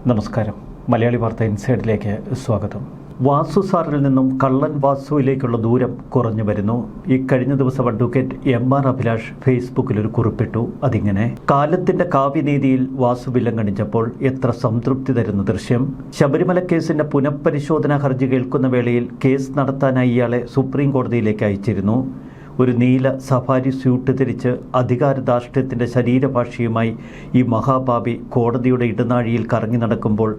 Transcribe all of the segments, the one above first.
നമസ്കാരം. മലയാളി വാർത്ത ഇൻസൈഡിലേക്ക് സ്വാഗതം. വാസു സാറിൽ നിന്നും കള്ളൻ വാസുവിലേക്കുള്ള ദൂരം കുറഞ്ഞു വരുന്നു. ഈ കഴിഞ്ഞ ദിവസം അഡ്വക്കേറ്റ് MR അഭിലാഷ് ഫേസ്ബുക്കിൽ ഒരു കുറിപ്പിട്ടു. അതിങ്ങനെ: കാലത്തിന്റെ കാവ്യനീതിയിൽ വാസു വിലങ്ങണിച്ചപ്പോൾ എത്ര സംതൃപ്തി തരുന്ന ദൃശ്യം. ശബരിമല കേസിന്റെ പുനഃപരിശോധനാ ഹർജി കേൾക്കുന്ന വേളയിൽ കേസ് നടത്താനായി ഇയാളെ സുപ്രീം കോടതിയിലേക്ക് അയച്ചിരുന്നു. ഒരു നീല സഫാരി സ്യൂട്ട് ധരിച്ച് അധികാരധാർഷ്ട്യത്തിൻ്റെ ശരീരഭാഷയുമായി ഈ മഹാഭാവി കോടതിയുടെ ഇടനാഴിയിൽ കറങ്ങി നടക്കുമ്പോൾ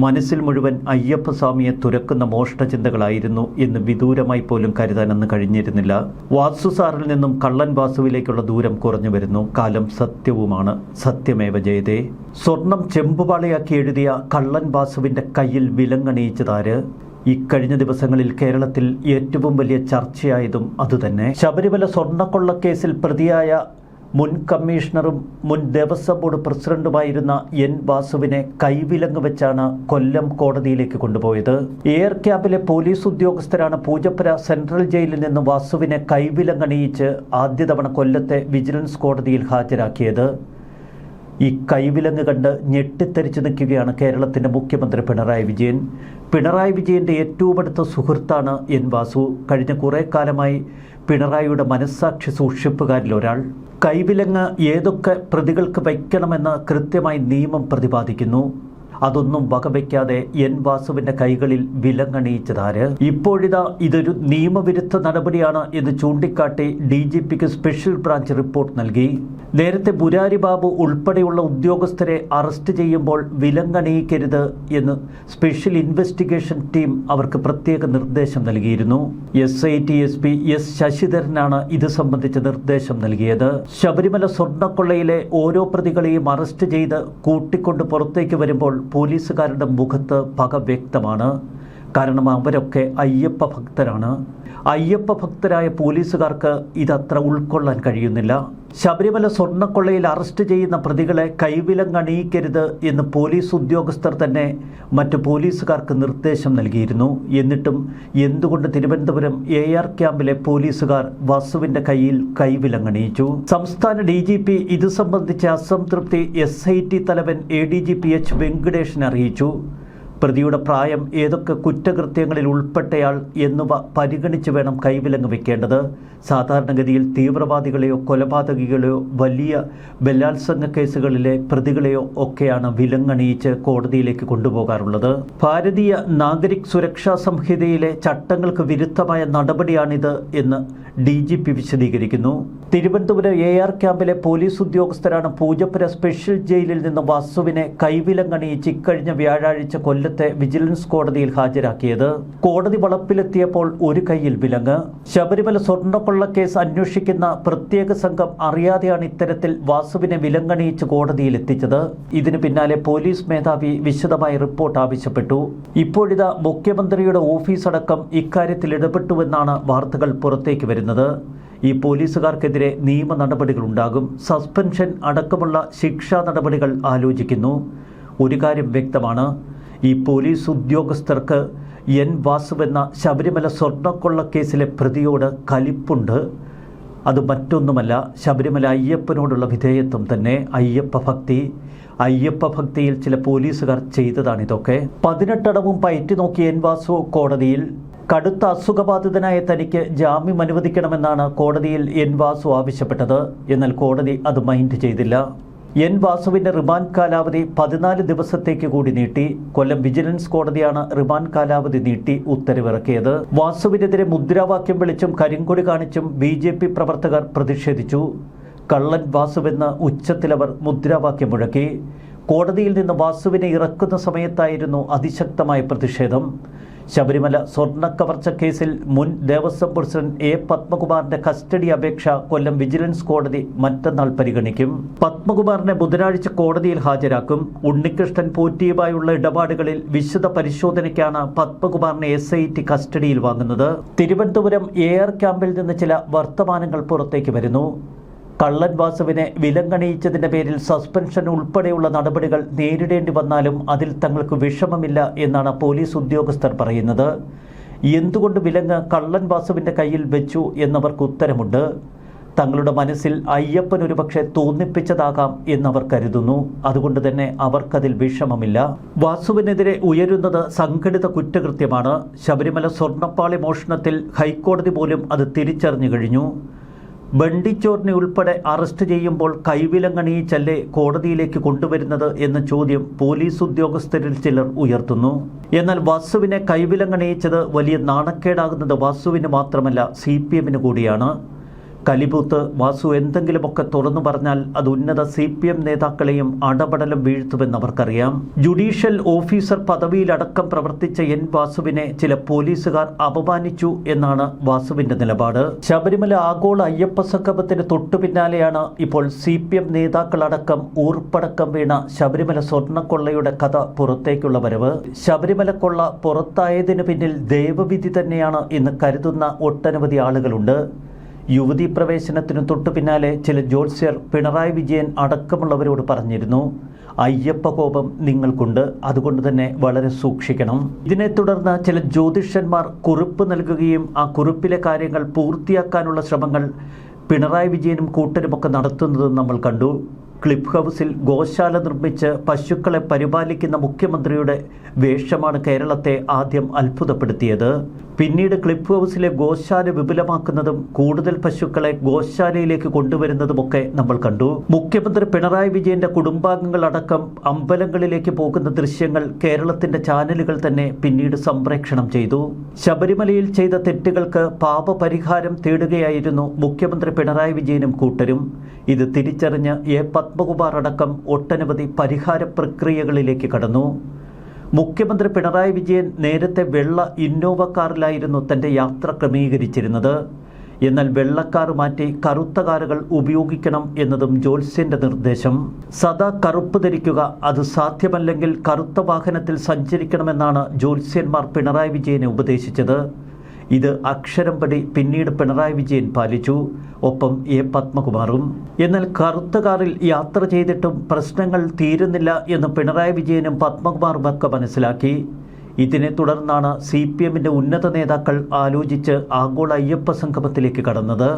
മനസ്സിൽ മുഴുവൻ അയ്യപ്പസ്വാമിയെ തുരക്കുന്ന മോഷ്ടചിന്തകളായിരുന്നു എന്ന് വിദൂരമായി പോലും കരുതാൻ അന്ന് കഴിഞ്ഞിരുന്നില്ല. വാസു സാറിൽ നിന്നും കള്ളൻ വാസുവിലേക്കുള്ള ദൂരം കുറഞ്ഞു വരുന്നു. കാലം സത്യവുമാണ്. സത്യമേവ ജയതേ. സ്വർണം ചെമ്പുപാളയാക്കി എഴുതിയ കള്ളൻ വാസുവിൻ്റെ കയ്യിൽ വിലങ്ങണിയിച്ചതാര്? ഇക്കഴിഞ്ഞ ദിവസങ്ങളിൽ കേരളത്തിൽ ഏറ്റവും വലിയ ചർച്ചയായതും അതുതന്നെ. ശബരിമല സ്വർണ്ണക്കൊള്ളക്കേസിൽ പ്രതിയായ മുൻ കമ്മീഷണറും മുൻ ദേവസ്വം ബോർഡ് പ്രസിഡന്റുമായിരുന്ന N വാസുവിനെ കൈവിലങ്ങ് വെച്ചാണ് കൊല്ലം കോടതിയിലേക്ക് കൊണ്ടുപോയത്. എയർ ക്യാമ്പിലെ പോലീസ് ഉദ്യോഗസ്ഥരാണ് പൂജപ്പുര സെൻട്രൽ ജയിലിൽ നിന്ന് വാസുവിനെ കൈവിലങ്ങണിയിച്ച് ആദ്യ തവണ കൊല്ലത്തെ വിജിലൻസ് കോടതിയിൽ ഹാജരാക്കിയത്. ഈ കൈവിലങ്ങ് കണ്ട് ഞെട്ടിത്തരിച്ചു നിൽക്കുകയാണ് കേരളത്തിൻ്റെ മുഖ്യമന്ത്രി പിണറായി വിജയൻ. പിണറായി വിജയൻ്റെ ഏറ്റവും അടുത്ത സുഹൃത്താണ് N വാസു. കഴിഞ്ഞ കുറേ കാലമായി പിണറായിയുടെ മനസ്സാക്ഷി സൂക്ഷിപ്പുകാരിൽ ഒരാൾ. കൈവിലങ്ങ് ഏതൊക്കെ പ്രതികൾക്ക് വയ്ക്കണമെന്ന് കൃത്യമായി നിയമം പ്രതിപാദിക്കുന്നു. അതൊന്നും വകവയ്ക്കാതെ N വാസുവിൻ്റെ കൈകളിൽ വിലങ്ങണിയിച്ചതാര്? ഇപ്പോഴിതാ ഇതൊരു നിയമവിരുദ്ധ നടപടിയാണ് എന്ന് ചൂണ്ടിക്കാട്ടി DGPക്ക് സ്പെഷ്യൽ ബ്രാഞ്ച് റിപ്പോർട്ട് നൽകി. നേരത്തെ ബുരാരി ബാബു ഉൾപ്പെടെയുള്ള ഉദ്യോഗസ്ഥരെ അറസ്റ്റ് ചെയ്യുമ്പോൾ വിലങ്ങണിയിക്കരുത് എന്ന് സ്പെഷ്യൽ ഇൻവെസ്റ്റിഗേഷൻ ടീം അവർക്ക് പ്രത്യേക നിർദ്ദേശം നൽകിയിരുന്നു. SIT SP S ശശിധരനാണ് ഇത് സംബന്ധിച്ച നിർദ്ദേശം നൽകിയത്. ശബരിമല സ്വർണ്ണക്കൊള്ളയിലെ ഓരോ പ്രതികളെയും അറസ്റ്റ് ചെയ്ത് കൂട്ടിക്കൊണ്ട് പുറത്തേക്ക് വരുമ്പോൾ പോലീസുകാരുടെ മുഖത്ത് പക വ്യക്തമാണ്. കാരണം അവരൊക്കെ അയ്യപ്പ ഭക്തരാണ്. അയ്യപ്പ ഭക്തരായ പോലീസുകാർക്ക് ഇതത്ര ഉൾക്കൊള്ളാൻ കഴിയുന്നില്ല. ശബരിമല സ്വർണ്ണക്കൊള്ളയിൽ അറസ്റ്റ് ചെയ്യുന്ന പ്രതികളെ കൈവിലങ്ങണിയിക്കരുത് എന്ന് പോലീസ് ഉദ്യോഗസ്ഥർ തന്നെ മറ്റു പോലീസുകാർക്ക് നിർദ്ദേശം നൽകിയിരുന്നു. എന്നിട്ടും എന്തുകൊണ്ട് തിരുവനന്തപുരം AR ക്യാമ്പിലെ പോലീസുകാർ വാസുവിൻ്റെ കയ്യിൽ കൈവിലങ്ങണിയിച്ചു? സംസ്ഥാന DGP ഇത് സംബന്ധിച്ച അസംതൃപ്തി SIT തലവൻ ADGP H വെങ്കടേഷിനെ അറിയിച്ചു. പ്രതിയുടെ പ്രായം, ഏതൊക്കെ കുറ്റകൃത്യങ്ങളിൽ ഉൾപ്പെട്ടയാൾ എന്നിവ പരിഗണിച്ച് വേണം കൈവിലങ്ങ് വയ്ക്കേണ്ടത്. സാധാരണഗതിയിൽ തീവ്രവാദികളെയോ കൊലപാതകികളെയോ വലിയ ബലാത്സംഗ കേസുകളിലെ പ്രതികളെയോ ഒക്കെയാണ് വിലങ്ങണിയിച്ച് കോടതിയിലേക്ക് കൊണ്ടുപോകാറുള്ളത്. ഭാരതീയ നാഗരിക് സുരക്ഷാ സംഹിതയിലെ ചട്ടങ്ങൾക്ക് വിരുദ്ധമായ നടപടിയാണിത് എന്ന് DGP വിശദീകരിക്കുന്നു. തിരുവനന്തപുരം AR ക്യാമ്പിലെ പോലീസ് ഉദ്യോഗസ്ഥരാണ് പൂജപ്പുര സ്പെഷ്യൽ ജയിലിൽ നിന്ന് വാസുവിനെ കൈവിലങ്ങണിയിച്ച് ഇക്കഴിഞ്ഞ വ്യാഴാഴ്ച കൊല്ലത്തെ വിജിലൻസ് കോടതിയിൽ ഹാജരാക്കിയത്. കോടതി വളപ്പിലെത്തിയപ്പോൾ ഒരു കൈയിൽ വിലങ്ങ്. ശബരിമല സ്വർണ്ണക്കൊള്ളക്കേസ് അന്വേഷിക്കുന്ന പ്രത്യേക സംഘം അറിയാതെയാണ് ഇത്തരത്തിൽ വാസുവിനെ വിലങ്ങണിയിച്ച് കോടതിയിൽ എത്തിച്ചത്. ഇതിന് പിന്നാലെ പോലീസ് മേധാവി വിശദമായ റിപ്പോർട്ട് ആവശ്യപ്പെട്ടു. ഇപ്പോഴിതാ മുഖ്യമന്ത്രിയുടെ ഓഫീസടക്കം ഇക്കാര്യത്തിൽ ഇടപെട്ടുവെന്നാണ് വാർത്തകൾ പുറത്തേക്ക് വരുന്നത്. ഈ പോലീസുകാർക്കെതിരെ നിയമ നടപടികളുണ്ടാകും. സസ്പെൻഷൻ അടക്കമുള്ള ശിക്ഷാ നടപടികൾ ആലോചിക്കുന്നു. ഒരു കാര്യം വ്യക്തമാണ്, ഈ പോലീസ് ഉദ്യോഗസ്ഥർക്ക് N വാസുവെന്ന ശബരിമല സ്വർണ്ണക്കൊള്ളക്കേസിലെ പ്രതിയോട് കലിപ്പുണ്ട്. അത് മറ്റൊന്നുമല്ല, ശബരിമല അയ്യപ്പനോടുള്ള വിധേയത്വം തന്നെ. അയ്യപ്പ ഭക്തിയിൽ ചില പോലീസുകാർ ചെയ്തതാണിതൊക്കെ. 18 അടവും പയറ്റി നോക്കിയ N വാസു കോടതിയിൽ. കടുത്ത അസുഖബാധിതനായ തനിക്ക് ജാമ്യം അനുവദിക്കണമെന്നാണ് കോടതിയിൽ N വാസു ആവശ്യപ്പെട്ടത്. എന്നാൽ കോടതി അത് മൈൻഡ് ചെയ്തില്ല. N വാസുവിൻ്റെ റിമാൻഡ് കാലാവധി 14 ദിവസത്തേക്ക് കൂടി നീട്ടി. കൊല്ലം വിജിലൻസ് കോടതിയാണ് റിമാൻഡ് കാലാവധി നീട്ടി ഉത്തരവിറക്കിയത്. വാസുവിനെതിരെ മുദ്രാവാക്യം വിളിച്ചും കരിങ്കൊടി കാണിച്ചും BJP പ്രവർത്തകർ പ്രതിഷേധിച്ചു. കള്ളൻ വാസുവെന്ന് ഉച്ചത്തിലവർ മുദ്രാവാക്യം മുഴക്കി. കോടതിയിൽ നിന്ന് വാസുവിനെ ഇറക്കുന്ന സമയത്തായിരുന്നു അതിശക്തമായ പ്രതിഷേധം. ശബരിമല സ്വർണ്ണക്കവർച്ച കേസിൽ മുൻ ദേവസ്വം പ്രസിഡന്റ് A പത്മകുമാറിന്റെ കസ്റ്റഡി അപേക്ഷ കൊല്ലം വിജിലൻസ് കോടതി മറ്റന്നാൾ പരിഗണിക്കും. പത്മകുമാറിനെ ബുധനാഴ്ച കോടതിയിൽ ഹാജരാക്കും. ഉണ്ണികൃഷ്ണൻ പോറ്റിയുമായുള്ള ഇടപാടുകളിൽ വിശദ പരിശോധനയ്ക്കാണ് പത്മകുമാറിനെ SIT കസ്റ്റഡിയിൽ വാങ്ങുന്നത്. തിരുവനന്തപുരം AR ക്യാമ്പിൽ നിന്ന് ചില വർത്തമാനങ്ങൾ പുറത്തേക്ക് വരുന്നു. കള്ളൻ വാസുവിനെ വിലങ്ങണിയിച്ചതിൻ്റെ പേരിൽ സസ്പെൻഷൻ ഉൾപ്പെടെയുള്ള നടപടികൾ നേരിടേണ്ടി വന്നാലും അതിൽ തങ്ങൾക്ക് വിഷമമില്ല എന്നാണ് പോലീസ് ഉദ്യോഗസ്ഥർ പറയുന്നത്. എന്തുകൊണ്ട് വിലങ്ങ് കള്ളൻ വാസുവിൻ്റെ കയ്യിൽ വെച്ചു എന്നവർക്ക് ഉത്തരമുണ്ട്. തങ്ങളുടെ മനസ്സിൽ അയ്യപ്പൻ ഒരുപക്ഷെ തോന്നിപ്പിച്ചതാകാം എന്നവർ കരുതുന്നു. അതുകൊണ്ട് തന്നെ അവർക്കതിൽ വിഷമമില്ല. വാസുവിനെതിരെ ഉയരുന്നത് സംഘടിത കുറ്റകൃത്യമാണ്. ശബരിമല സ്വർണ്ണപ്പാളി മോഷണത്തിൽ ഹൈക്കോടതി പോലും അത് തിരിച്ചറിഞ്ഞു കഴിഞ്ഞു. ബണ്ടിച്ചോറിനെ ഉൾപ്പെടെ അറസ്റ്റ് ചെയ്യുമ്പോൾ കൈവിലങ്ങണിയിച്ചല്ലേ കോടതിയിലേക്ക് കൊണ്ടുവരുന്നത് എന്ന ചോദ്യം പോലീസ് ഉദ്യോഗസ്ഥരിൽ ചിലർ ഉയർത്തുന്നു. എന്നാൽ വാസുവിനെ കൈവിലങ്ങണിയിച്ചത് വലിയ നാണക്കേടാകുന്നത് വാസുവിന് മാത്രമല്ല, CPM കൂടിയാണ്. കലിപൂത്ത് വാസു എന്തെങ്കിലുമൊക്കെ തുറന്നു പറഞ്ഞാൽ അത് ഉന്നത CPM നേതാക്കളെയും അടപടലം വീഴ്ത്തുമെന്നവർക്കറിയാം. ജുഡീഷ്യൽ ഓഫീസർ പദവിയിലടക്കം പ്രവർത്തിച്ച വാസുവിനെ ചില പോലീസുകാർ അപമാനിച്ചു എന്നാണ് വാസുവിന്റെ നിലപാട്. ശബരിമല ആഗോള അയ്യപ്പ സംഗമത്തിന് തൊട്ടു പിന്നാലെയാണ് ഇപ്പോൾ CPM നേതാക്കളടക്കം ഊർപ്പടക്കം വീണ ശബരിമല സ്വർണ്ണക്കൊള്ളയുടെ കഥ പുറത്തേക്കുള്ള വരവ്. ശബരിമല കൊള്ള പുറത്തായതിനു പിന്നിൽ ദൈവവിധി തന്നെയാണ് എന്ന് കരുതുന്ന ഒട്ടനവധി ആളുകളുണ്ട്. യുവതീ പ്രവേശനത്തിനു തൊട്ടു പിന്നാലെ ചില ജ്യോത്സ്യർ പിണറായി വിജയൻ അടക്കമുള്ളവരോട് പറഞ്ഞിരുന്നു, അയ്യപ്പ കോപം നിങ്ങൾക്കുണ്ട്, അതുകൊണ്ട് തന്നെ വളരെ സൂക്ഷിക്കണം. ഇതിനെ തുടർന്ന് ചില ജ്യോതിഷന്മാർ കുറിപ്പ് നൽകുകയും ആ കുറിപ്പിലെ കാര്യങ്ങൾ പൂർത്തിയാക്കാനുള്ള ശ്രമങ്ങൾ പിണറായി വിജയനും കൂട്ടരുമൊക്കെ നടത്തുന്നതും നമ്മൾ കണ്ടു. ക്ലിഫ് ഹൗസിൽ ഗോശാല നിർമ്മിച്ച് പശുക്കളെ പരിപാലിക്കുന്ന മുഖ്യമന്ത്രിയുടെ വേഷമാണ് കേരളത്തെ ആദ്യം അത്ഭുതപ്പെടുത്തിയത്. പിന്നീട് ക്ലിഫ് ഹൗസിലെ ഗോശാല വിപുലമാക്കുന്നതും കൂടുതൽ പശുക്കളെ ഗോശാലയിലേക്ക് കൊണ്ടുവരുന്നതുമൊക്കെ നമ്മൾ കണ്ടു. മുഖ്യമന്ത്രി പിണറായി വിജയന്റെ കുടുംബാംഗങ്ങളടക്കം അമ്പലങ്ങളിലേക്ക് പോകുന്ന ദൃശ്യങ്ങൾ കേരളത്തിന്റെ ചാനലുകൾ തന്നെ പിന്നീട് സംപ്രേക്ഷണം ചെയ്തു. ശബരിമലയിൽ ചെയ്ത തെറ്റുകൾക്ക് പാപപരിഹാരം തേടുകയായിരുന്നു മുഖ്യമന്ത്രി പിണറായി വിജയനും കൂട്ടരും. ഇത് തിരിച്ചറിഞ്ഞ് പത്മകുമാർ അടക്കം ഒട്ടനവധി പരിഹാര പ്രക്രിയകളിലേക്ക് കടന്നു. മുഖ്യമന്ത്രി പിണറായി വിജയൻ നേരത്തെ വെള്ള ഇന്നോവ കാറിലായിരുന്നു തൻ്റെ യാത്ര ക്രമീകരിച്ചിരുന്നത്. എന്നാൽ വെള്ളക്കാർ മാറ്റി കറുത്ത കാറുകൾ ഉപയോഗിക്കണം എന്നതും ജ്യോത്സ്യന്റെ നിർദ്ദേശം. സദാ കറുപ്പ് ധരിക്കുക, അത് സാധ്യമല്ലെങ്കിൽ കറുത്ത വാഹനത്തിൽ സഞ്ചരിക്കണമെന്നാണ് ജ്യോത്സ്യന്മാർ പിണറായി വിജയനെ ഉപദേശിച്ചത്. ഇത് അക്ഷരം പടി പിന്നീട് പിണറായി വിജയൻ പാലിച്ചു, ഒപ്പം പത്മകുമാറും. എന്നാൽ കറുത്ത കാറിൽ യാത്ര ചെയ്തിട്ടും പ്രശ്നങ്ങൾ തീരുന്നില്ല എന്ന് പിണറായി വിജയനും പത്മകുമാറുമൊക്കെ മനസ്സിലാക്കി. ഇതിനെ തുടർന്നാണ് CPMന്റെ ഉന്നത നേതാക്കൾ ആലോചിച്ച് ആഗോള അയ്യപ്പ സംഗമത്തിലേക്ക് കടന്നത്.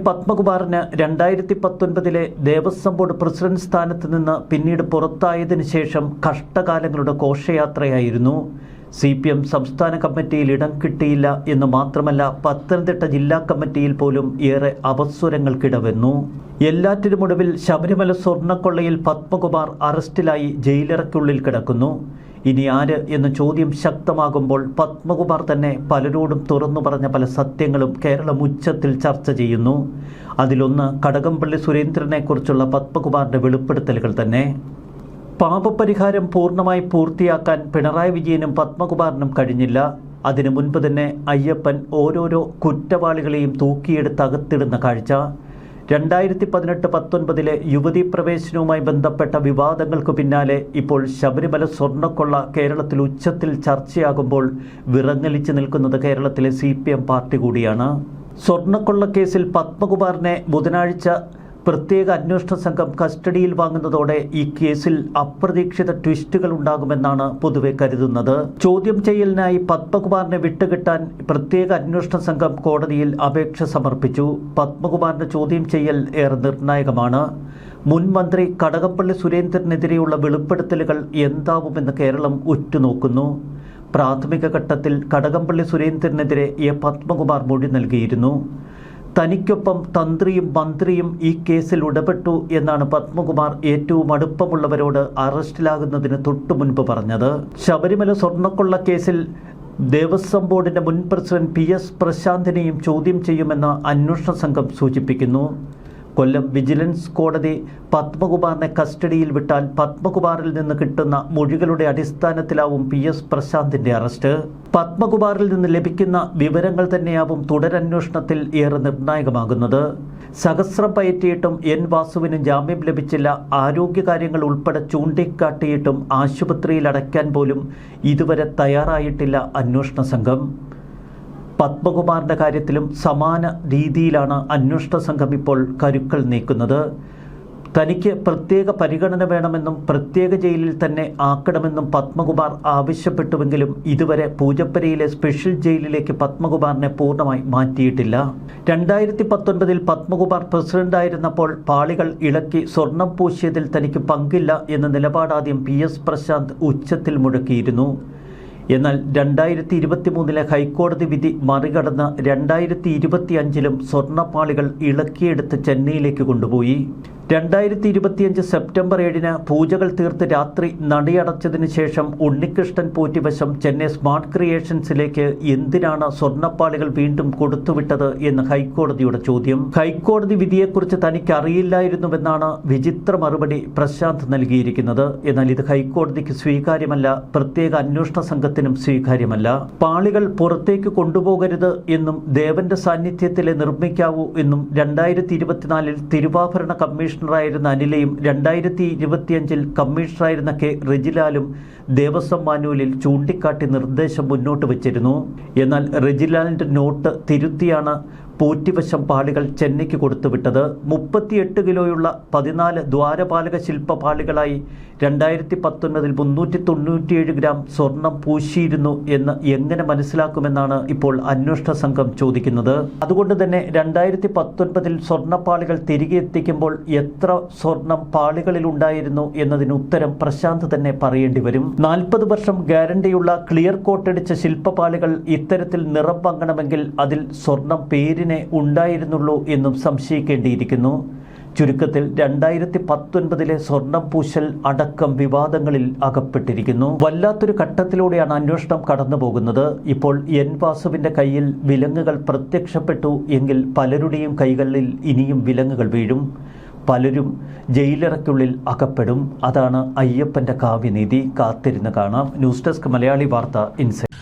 പത്മകുമാറിന് 2019 ദേവസ്വം ബോർഡ് പ്രസിഡന്റ് സ്ഥാനത്ത് നിന്ന് പിന്നീട് പുറത്തായതിനു ശേഷം കഷ്ടകാലങ്ങളുടെ ഘോഷയാത്രയായിരുന്നു. CPM സംസ്ഥാന കമ്മിറ്റിയിൽ ഇടം കിട്ടിയില്ല എന്ന് മാത്രമല്ല, പത്തനംതിട്ട ജില്ലാ കമ്മിറ്റിയിൽ പോലും ഏറെ അപസ്വരങ്ങൾക്കിടവന്നു. എല്ലാറ്റിനുമൊടുവിൽ ശബരിമല സ്വർണ്ണക്കൊള്ളയിൽ പത്മകുമാർ അറസ്റ്റിലായി ജയിലറയ്ക്കുള്ളിൽ കിടക്കുന്നു. ഇനി ആര് എന്ന ചോദ്യം ശക്തമാകുമ്പോൾ പത്മകുമാർ തന്നെ പലരോടും തുറന്നു പറഞ്ഞ പല സത്യങ്ങളും കേരളം ഉച്ചത്തിൽ ചർച്ച ചെയ്യുന്നു. അതിലൊന്ന് കടകംപള്ളി സുരേന്ദ്രനെക്കുറിച്ചുള്ള പത്മകുമാറിന്റെ വെളിപ്പെടുത്തലുകൾ തന്നെ. പാപപരിഹാരം പൂർണ്ണമായി പൂർത്തിയാക്കാൻ പിണറായി വിജയനും പത്മകുമാറിനും കഴിഞ്ഞില്ല. അതിനു മുൻപ് തന്നെ അയ്യപ്പൻ ഓരോരോ കുറ്റവാളികളെയും തൂക്കിയെടുത്ത് അകത്തിടുന്ന കാഴ്ച. 2018-19 യുവതീ പ്രവേശനവുമായി ബന്ധപ്പെട്ട വിവാദങ്ങൾക്ക് പിന്നാലെ ഇപ്പോൾ ശബരിമല സ്വർണ്ണക്കൊള്ള കേരളത്തിൽ ഉച്ചത്തിൽ ചർച്ചയാകുമ്പോൾ വിറങ്ങലിച്ചു നിൽക്കുന്നത് കേരളത്തിലെ CPM പാർട്ടി കൂടിയാണ്. സ്വർണ്ണക്കൊള്ള കേസിൽ പത്മകുമാറിനെ ബുധനാഴ്ച പ്രത്യേക അന്വേഷണ സംഘം കസ്റ്റഡിയിൽ വാങ്ങുന്നതോടെ ഈ കേസിൽ അപ്രതീക്ഷിത ട്വിസ്റ്റുകൾ ഉണ്ടാകുമെന്നാണ് പൊതുവെ കരുതുന്നത്. ചോദ്യം ചെയ്യലിനായി പത്മകുമാറിനെ വിട്ടുകിട്ടാൻ പ്രത്യേക അന്വേഷണ സംഘം കോടതിയിൽ അപേക്ഷ സമർപ്പിച്ചു. പത്മകുമാറിന്റെ ചോദ്യം ചെയ്യൽ ഏറെ നിർണായകമാണ്. മുൻ മന്ത്രി കടകംപള്ളി സുരേന്ദ്രനെതിരെയുള്ള വെളിപ്പെടുത്തലുകൾ എന്താവുമെന്ന് കേരളം ഉറ്റുനോക്കുന്നു. പ്രാഥമിക ഘട്ടത്തിൽ കടകംപള്ളി സുരേന്ദ്രനെതിരെ പത്മകുമാർ മൊഴി നൽകിയിരുന്നു. തനിക്കൊപ്പം തന്ത്രിയും മന്ത്രിയും ഈ കേസിൽ ഇടപെട്ടു എന്നാണ് പത്മകുമാർ ഏറ്റവും അടുപ്പമുള്ളവരോട് അറസ്റ്റിലാകുന്നതിന് തൊട്ടു മുൻപ് പറഞ്ഞത്. ശബരിമല സ്വർണ്ണക്കൊള്ള കേസിൽ ദേവസ്വം ബോർഡിന്റെ മുൻ പ്രസിഡന്റ് PS പ്രശാന്തിനെയും ചോദ്യം ചെയ്യുമെന്ന് അന്വേഷണ സംഘം സൂചിപ്പിക്കുന്നു. കൊല്ലം വിജിലൻസ് കോടതി പത്മകുമാറിനെ കസ്റ്റഡിയിൽ വിട്ടാൽ പത്മകുമാറിൽ നിന്ന് കിട്ടുന്ന മൊഴികളുടെ അടിസ്ഥാനത്തിലാവും PS പ്രശാന്തിന്റെ അറസ്റ്റ്. പത്മകുമാറിൽ നിന്ന് ലഭിക്കുന്ന വിവരങ്ങൾ തന്നെയാവും തുടരന്വേഷണത്തിൽ ഏറെ നിർണായകമാകുന്നത്. സഹസ്രം പയറ്റിയിട്ടും വാസുവിന് ജാമ്യം ലഭിച്ചില്ല. ആരോഗ്യകാര്യങ്ങൾ ഉൾപ്പെടെ ചൂണ്ടിക്കാട്ടിയിട്ടും ആശുപത്രിയിൽ അടയ്ക്കാൻ പോലും ഇതുവരെ തയ്യാറായിട്ടില്ല അന്വേഷണ സംഘം. പത്മകുമാറിന്റെ കാര്യത്തിലും സമാന രീതിയിലാണ് അന്വേഷണ സംഘം ഇപ്പോൾ കരുക്കൾ നീക്കുന്നത്. തനിക്ക് പ്രത്യേക പരിഗണന വേണമെന്നും പ്രത്യേക ജയിലിൽ തന്നെ ആക്കണമെന്നും പത്മകുമാർ ആവശ്യപ്പെട്ടുവെങ്കിലും ഇതുവരെ പൂജപ്പുരയിലെ സ്പെഷ്യൽ ജയിലിലേക്ക് പത്മകുമാറിനെ പൂർണ്ണമായി മാറ്റിയിട്ടില്ല. 2019 പത്മകുമാർ പ്രസിഡന്റായിരുന്നപ്പോൾ പാളികൾ ഇളക്കി സ്വർണം പൂശിയതിൽ തനിക്ക് പങ്കില്ല എന്ന നിലപാടാദ്യം PS പ്രശാന്ത് ഉച്ചത്തിൽ മുഴക്കിയിരുന്നു. എന്നാൽ 2023 ഹൈക്കോടതി വിധി മറികടന്ന് 2025 സ്വർണ്ണപ്പാളികൾ ഇളക്കിയെടുത്ത് ചെന്നൈയിലേക്ക് കൊണ്ടുപോയി. 2025 സെപ്റ്റംബർ 7 പൂജകൾ തീർത്ത് രാത്രി നടയടച്ചതിന് ശേഷം ഉണ്ണികൃഷ്ണൻ പോറ്റിവശം ചെന്നൈ സ്മാർട്ട് ക്രിയേഷൻസിലേക്ക് എന്തിനാണ് സ്വർണ്ണപ്പാളികൾ വീണ്ടും കൊടുത്തുവിട്ടത് എന്ന് ഹൈക്കോടതിയുടെ ചോദ്യം. ഹൈക്കോടതി വിധിയെക്കുറിച്ച് തനിക്ക് അറിയില്ലായിരുന്നുവെന്നാണ് വിചിത്ര മറുപടി പ്രശാന്ത് നൽകിയിരിക്കുന്നത്. എന്നാൽ ഇത് ഹൈക്കോടതിക്ക് സ്വീകാര്യമല്ല, പ്രത്യേക അന്വേഷണ സംഘത്തിനും സ്വീകാര്യമല്ല. പാളികൾ പുറത്തേക്ക് കൊണ്ടുപോകരുത് എന്നും ദേവന്റെ സാന്നിധ്യത്തിലെ നിർമ്മിക്കാവൂ എന്നും 2024 തിരുവാഭരണ കമ്മീഷണറായിരുന്ന അനിലയും 2025 കമ്മീഷണറായിരുന്ന K. റെജിലാലും ദേവസ്വം മാനുവലിൽ ചൂണ്ടിക്കാട്ടി നിർദ്ദേശം മുന്നോട്ട് വച്ചിരുന്നു. എന്നാൽ റെജിലാലിൻ്റെ നോട്ട് തിരുത്തിയാണ് പോറ്റിവശം പാളികൾ ചെന്നൈക്ക് കൊടുത്തുവിട്ടത്. 38 കിലോയുള്ള 14 ദ്വാരപാലക ശില്പ പാളികളായി 2019 397 ഗ്രാം സ്വർണം പൂശിയിരുന്നു എന്ന് എങ്ങനെ മനസ്സിലാക്കുമെന്നാണ് ഇപ്പോൾ അന്വേഷണ സംഘം ചോദിക്കുന്നത്. അതുകൊണ്ട് തന്നെ 2019 സ്വർണ്ണപ്പാളികൾ തിരികെ എത്തിക്കുമ്പോൾ എത്ര സ്വർണം പാളികളിൽ ഉണ്ടായിരുന്നു എന്നതിന് ഉത്തരം പ്രശാന്ത് തന്നെ പറയേണ്ടി വരും. 40 വർഷം ഗ്യാരണ്ടിയുള്ള ക്ലിയർ കോട്ടടിച്ച ശില്പപാളികൾ ഇത്തരത്തിൽ നിറം പങ്കണമെങ്കിൽ അതിൽ സ്വർണം പേരിനെ ഉണ്ടായിരുന്നുള്ളൂ എന്നും സംശയിക്കേണ്ടിയിരിക്കുന്നു. ചുരുക്കത്തിൽ 2019 സ്വർണം പൂശൽ അടക്കം വിവാദങ്ങളിൽ അകപ്പെട്ടിരിക്കുന്നു. വല്ലാത്തൊരു ഘട്ടത്തിലൂടെയാണ് അന്വേഷണം കടന്നു പോകുന്നത്. ഇപ്പോൾ N. വാസുവിന്റെ കയ്യിൽ വിലങ്ങുകൾ പ്രത്യക്ഷപ്പെട്ടു എങ്കിൽ പലരുടെയും കൈകളിൽ ഇനിയും വിലങ്ങുകൾ വീഴും. പലരും ജയിലറയ്ക്കുള്ളിൽ അകപ്പെടും. അതാണ് അയ്യപ്പന്റെ കാവ്യനീതി. കാത്തിരുന്ന് കാണാം. ന്യൂസ് ഡെസ്ക് മലയാളി വാർത്ത ഇൻസൈറ്റ്.